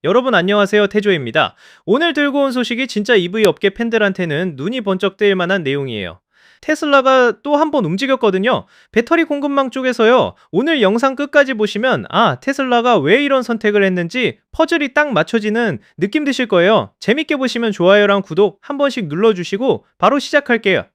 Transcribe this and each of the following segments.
여러분 안녕하세요. 태조입니다. 오늘 들고 온 소식이 진짜 EV 업계 팬들한테는 눈이 번쩍 뜨일 만한 내용이에요. 테슬라가 또 한 번 움직였거든요. 배터리 공급망 쪽에서요. 오늘 영상 끝까지 보시면 테슬라가 왜 이런 선택을 했는지 퍼즐이 딱 맞춰지는 느낌 드실 거예요. 재밌게 보시면 좋아요랑 구독 한 번씩 눌러주시고 바로 시작할게요.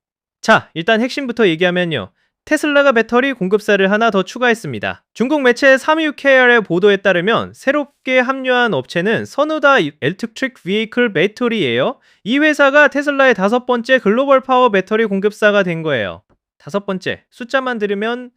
자, 일단 핵심부터 얘기하면요. 테슬라가 배터리 공급사를 하나 더 추가했습니다. 중국 매체 3UKR의 보도에 따르면 새롭게 합류한 업체는 선우다 엘렉트릭 비이클 배터리예요. 이 회사가 테슬라의 5번째 글로벌 파워 배터리 공급사가 된 거예요. 5번째, 숫자만 들으면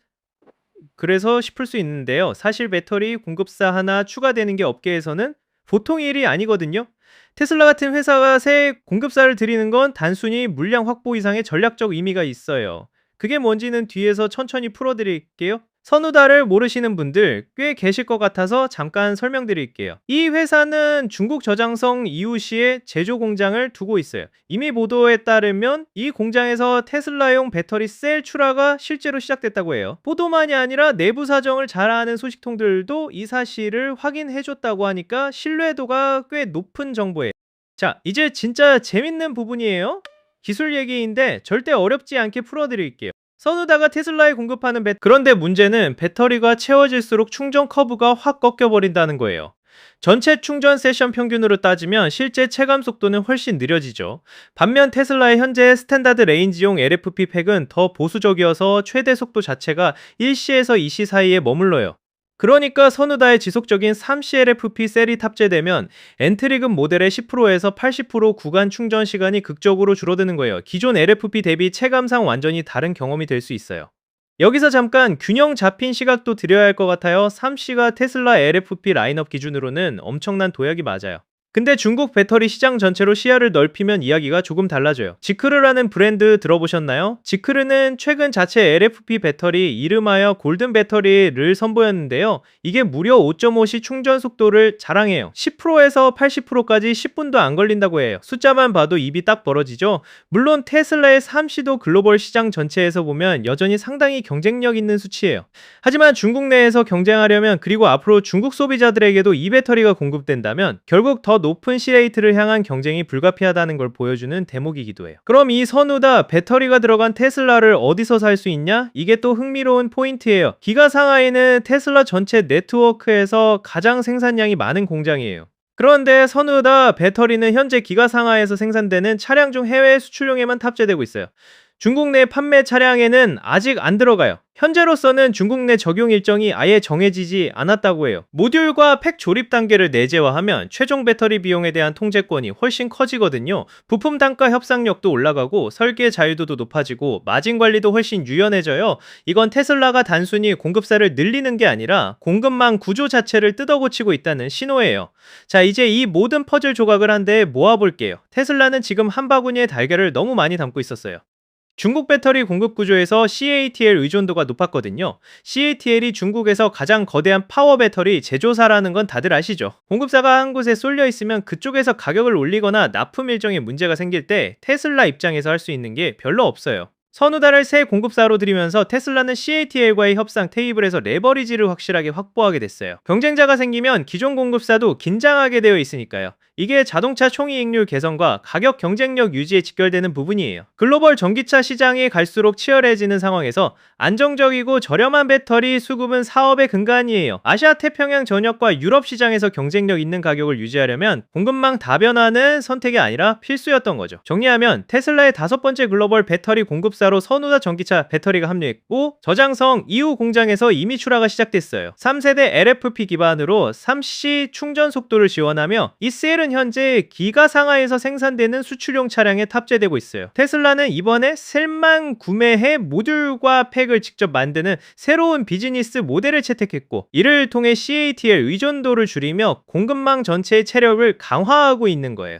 그래서 싶을 수 있는데요. 사실 배터리 공급사 하나 추가되는 게 업계에서는 보통 일이 아니거든요. 테슬라 같은 회사가 새 공급사를 들이는 건 단순히 물량 확보 이상의 전략적 의미가 있어요. 그게 뭔지는 뒤에서 천천히 풀어드릴게요. 선우다를 모르시는 분들 꽤 계실 것 같아서 잠깐 설명드릴게요. 이 회사는 중국 저장성 이우시에 제조 공장을 두고 있어요. 이미 보도에 따르면 이 공장에서 테슬라용 배터리 셀 출하가 실제로 시작됐다고 해요. 보도만이 아니라 내부 사정을 잘 아는 소식통들도 이 사실을 확인해줬다고 하니까 신뢰도가 꽤 높은 정보예요. 자, 이제 진짜 재밌는 부분이에요. 기술 얘기인데 절대 어렵지 않게 풀어드릴게요. 선우다가 테슬라에 공급하는 그런데 문제는 배터리가 채워질수록 충전 커브가 확 꺾여버린다는 거예요. 전체 충전 세션 평균으로 따지면 실제 체감 속도는 훨씬 느려지죠. 반면 테슬라의 현재 스탠다드 레인지용 LFP 팩은 더 보수적이어서 최대 속도 자체가 1시에서 2시 사이에 머물러요. 그러니까 선우다의 지속적인 3CLFP 셀이 탑재되면 엔트리급 모델의 10%에서 80% 구간 충전 시간이 극적으로 줄어드는 거예요. 기존 LFP 대비 체감상 완전히 다른 경험이 될 수 있어요. 여기서 잠깐 균형 잡힌 시각도 드려야 할 것 같아요. 3C가 테슬라 LFP 라인업 기준으로는 엄청난 도약이 맞아요. 근데 중국 배터리 시장 전체로 시야를 넓히면 이야기가 조금 달라져요. 지크르라는 브랜드 들어보셨나요? 지크르는 최근 자체 LFP 배터리 이름하여 골든 배터리를 선보였는데요. 이게 무려 5.5시 충전 속도를 자랑해요. 10%에서 80%까지 10분도 안 걸린다고 해요. 숫자만 봐도 입이 딱 벌어지죠? 물론 테슬라의 3C도 글로벌 시장 전체에서 보면 여전히 상당히 경쟁력 있는 수치예요. 하지만 중국 내에서 경쟁하려면 그리고 앞으로 중국 소비자들에게도 이 배터리가 공급된다면 결국 더 높은 C레이트를 향한 경쟁이 불가피하다는 걸 보여주는 대목이기도 해요. 그럼 이 선우다 배터리가 들어간 테슬라를 어디서 살 수 있냐? 이게 또 흥미로운 포인트예요. 기가 상하이는 테슬라 전체 네트워크에서 가장 생산량이 많은 공장이에요. 그런데 선우다 배터리는 현재 기가 상하에서 생산되는 차량 중 해외 수출용에만 탑재되고 있어요. 중국 내 판매 차량에는 아직 안 들어가요. 현재로서는 중국 내 적용 일정이 아예 정해지지 않았다고 해요. 모듈과 팩 조립 단계를 내재화하면 최종 배터리 비용에 대한 통제권이 훨씬 커지거든요. 부품 단가 협상력도 올라가고 설계 자유도도 높아지고 마진 관리도 훨씬 유연해져요. 이건 테슬라가 단순히 공급사를 늘리는 게 아니라 공급망 구조 자체를 뜯어고치고 있다는 신호예요. 자, 이제 이 모든 퍼즐 조각을 한데 모아볼게요. 테슬라는 지금 한 바구니에 달걀을 너무 많이 담고 있었어요. 중국 배터리 공급 구조에서 CATL 의존도가 높았거든요. CATL이 중국에서 가장 거대한 파워 배터리 제조사라는 건 다들 아시죠? 공급사가 한 곳에 쏠려 있으면 그쪽에서 가격을 올리거나 납품 일정에 문제가 생길 때 테슬라 입장에서 할 수 있는 게 별로 없어요. 선우다를 새 공급사로 들이면서 테슬라는 CATL과의 협상 테이블에서 레버리지를 확실하게 확보하게 됐어요. 경쟁자가 생기면 기존 공급사도 긴장하게 되어 있으니까요. 이게 자동차 총이익률 개선과 가격 경쟁력 유지에 직결되는 부분이에요. 글로벌 전기차 시장이 갈수록 치열해지는 상황에서 안정적이고 저렴한 배터리 수급은 사업의 근간이에요. 아시아 태평양 전역과 유럽 시장에서 경쟁력 있는 가격을 유지하려면 공급망 다변화는 선택이 아니라 필수였던 거죠. 정리하면 테슬라의 5번째 글로벌 배터리 공급사로 선우다 전기차 배터리가 합류했고 저장성 이후 공장에서 이미 출하가 시작됐어요. 3세대 LFP 기반으로 3C 충전 속도를 지원하며 이 셀은 현재 기가 상하에서 생산되는 수출용 차량에 탑재되고 있어요. 테슬라는 이번에 셀만 구매해 모듈과 팩을 직접 만드는 새로운 비즈니스 모델을 채택했고 이를 통해 CATL 의존도를 줄이며 공급망 전체의 체력을 강화하고 있는 거예요.